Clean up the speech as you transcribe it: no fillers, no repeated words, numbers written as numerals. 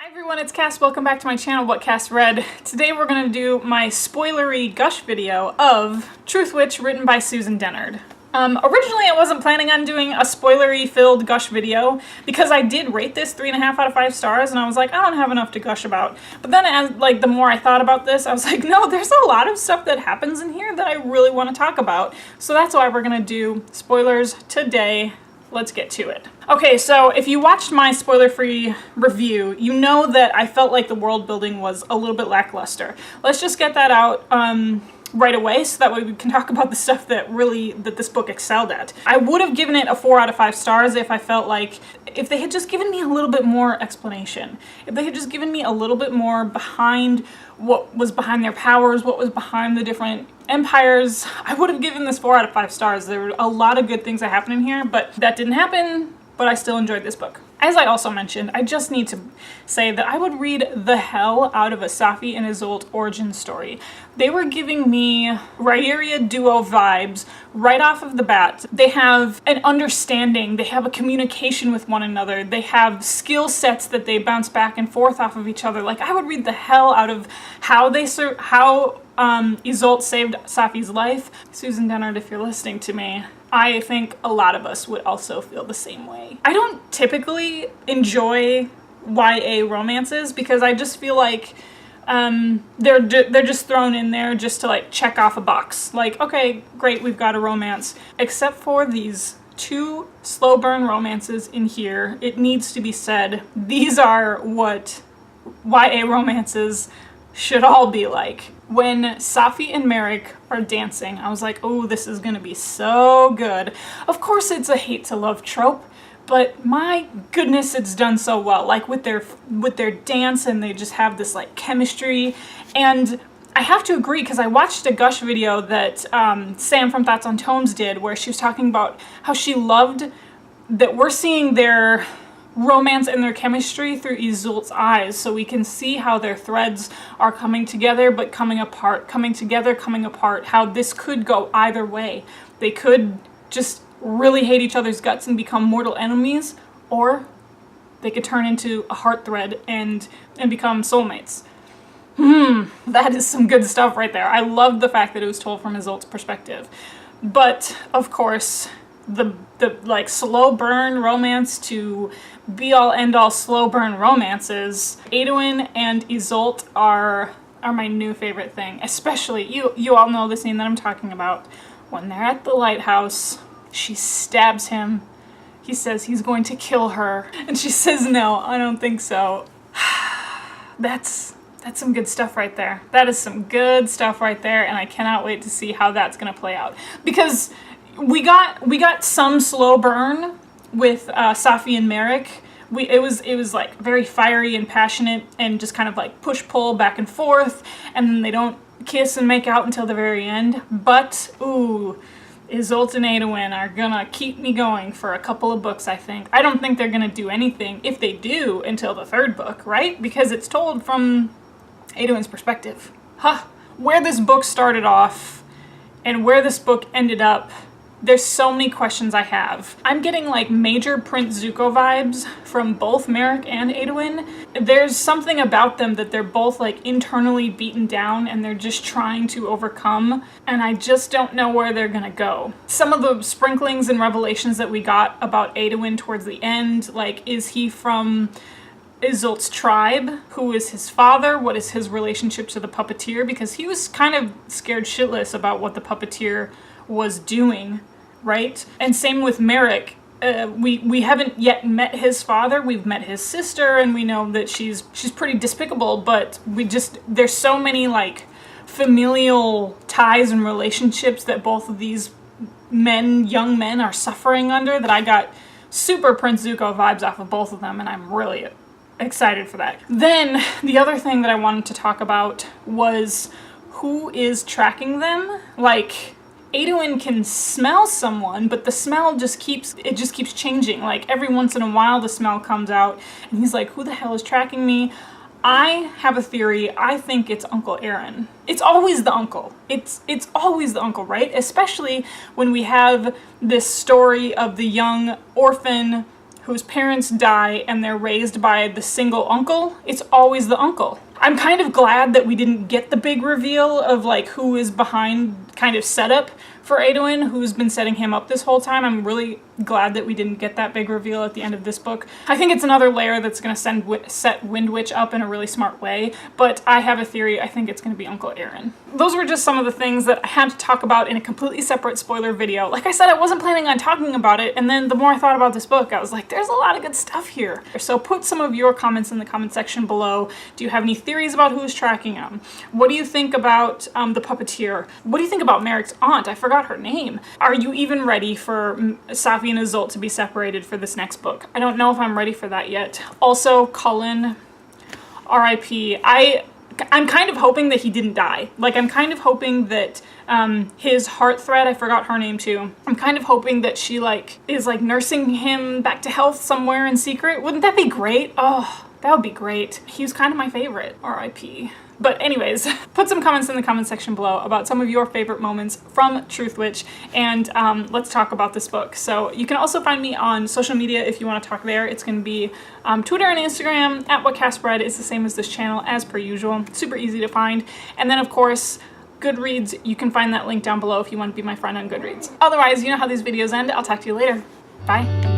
Hi everyone, it's Cass. Welcome back to my channel, What Cass Read. Today we're going to do my spoilery gush video of Truthwitch, written by Susan Dennard. Originally I wasn't planning on doing a spoilery-filled gush video because I did rate this 3.5 out of 5 stars and I was like, I don't have enough to gush about. But then as the more I thought about this, I was like, no, there's a lot of stuff that happens in here that I really want to talk about. So that's why we're going to do spoilers today. Let's get to it. Okay, so if you watched my spoiler-free review, you know that I felt like the world building was a little bit lackluster. Let's just get that out right away so that way we can talk about the stuff that this book excelled at. I would have given it a 4 out of 5 stars if I felt like, if they had just given me a little bit more explanation. If they had just given me a little bit more behind what was behind their powers, what was behind the different empires, I would have given this 4 out of 5 stars. There were a lot of good things that happened in here, but that didn't happen, but I still enjoyed this book. As I also mentioned, I just need to say that I would read the hell out of a Safi and Isolde origin story. They were giving me Rhaeria duo vibes right off of the bat. They have an understanding, they have a communication with one another, they have skill sets that they bounce back and forth off of each other. Like, I would read the hell out of how Isolde saved Safi's life. Susan Dennard, if you're listening to me, I think a lot of us would also feel the same way. I don't typically enjoy YA romances because I just feel like they're just thrown in there just to like check off a box. Like, okay, great, we've got a romance. Except for these 2 slow burn romances in here, it needs to be said, these are what YA romances should all be like. When Safi and Merrick are dancing, I was like, oh, this is gonna be so good. Of course it's a hate to love trope, but my goodness, it's done so well. Like with their dance, and they just have this like chemistry. And I have to agree, because I watched a gush video that Sam from Thoughts on Tomes did, where she was talking about how she loved that we're seeing their romance and their chemistry through Isolde's eyes, so we can see how their threads are coming together but coming apart, coming together, coming apart, how this could go either way. They could just really hate each other's guts and become mortal enemies, or they could turn into a heart thread and become soulmates. That is some good stuff right there. I love the fact that it was told from Isolde's perspective. But of course, the like slow burn romance to be all end all slow burn romances, Edwin and Isolde are my new favorite thing. Especially, you all know the scene that I'm talking about. When they're at the lighthouse, she stabs him. He says he's going to kill her, and she says, no, I don't think so. That's some good stuff right there. That is some good stuff right there, and I cannot wait to see how that's gonna play out. Because we got some slow burn with Safi and Merrick. It was like very fiery and passionate and just kind of like push-pull back and forth, and then they don't kiss and make out until the very end. But ooh, Isolde and Edwin are gonna keep me going for a couple of books, I think. I don't think they're gonna do anything, if they do, until the 3rd book, right? Because it's told from Edwin's perspective. Where this book started off and where this book ended up, there's so many questions I have. I'm getting like major Prince Zuko vibes from both Merrick and Edwin. There's something about them that they're both like internally beaten down and they're just trying to overcome, and I just don't know where they're gonna go. Some of the sprinklings and revelations that we got about Edwin towards the end, like, is he from Isolde's tribe? Who is his father? What is his relationship to the puppeteer? Because he was kind of scared shitless about what the puppeteer was doing, right? And same with Merrick. We haven't yet met his father. We've met his sister, and we know that she's pretty despicable, but there's so many like familial ties and relationships that both of these young men are suffering under, that I got super Prince Zuko vibes off of both of them, and I'm really excited for that. Then the other thing that I wanted to talk about was who is tracking them. Like, Edwin can smell someone, but the smell just keeps changing. Like, every once in a while the smell comes out and he's like, who the hell is tracking me? I have a theory. I think it's Uncle Aaron. It's always the uncle. It's always the uncle, right? Especially when we have this story of the young orphan whose parents die and they're raised by the single uncle, it's always the uncle. I'm kind of glad that we didn't get the big reveal of like who is behind kind of setup for Adwin, who's been setting him up this whole time. I'm really glad that we didn't get that big reveal at the end of this book. I think it's another layer that's going to set Windwitch up in a really smart way, but I have a theory. I think it's going to be Uncle Aaron. Those were just some of the things that I had to talk about in a completely separate spoiler video. Like I said, I wasn't planning on talking about it, and then the more I thought about this book, I was like, there's a lot of good stuff here. So put some of your comments in the comment section below. Do you have any theories about who's tracking him? What do you think about the puppeteer? What do you think about Merrick's aunt? I forgot her name. Are you even ready for Safi and Isolde to be separated for this next book? I don't know if I'm ready for that yet. Also, Cullen, R.I.P. I'm kind of hoping that he didn't die. Like, I'm kind of hoping that his heart thread, I forgot her name too. I'm kind of hoping that she like is like nursing him back to health somewhere in secret. Wouldn't that be great? Oh, that would be great. He was kind of my favorite, R.I.P. But anyways, put some comments in the comment section below about some of your favorite moments from Truthwitch, and let's talk about this book. So you can also find me on social media if you want to talk there. It's going to be Twitter and Instagram at WhatCastBread. It's the same as this channel as per usual. Super easy to find. And then of course, Goodreads, you can find that link down below if you want to be my friend on Goodreads. Otherwise, you know how these videos end. I'll talk to you later. Bye.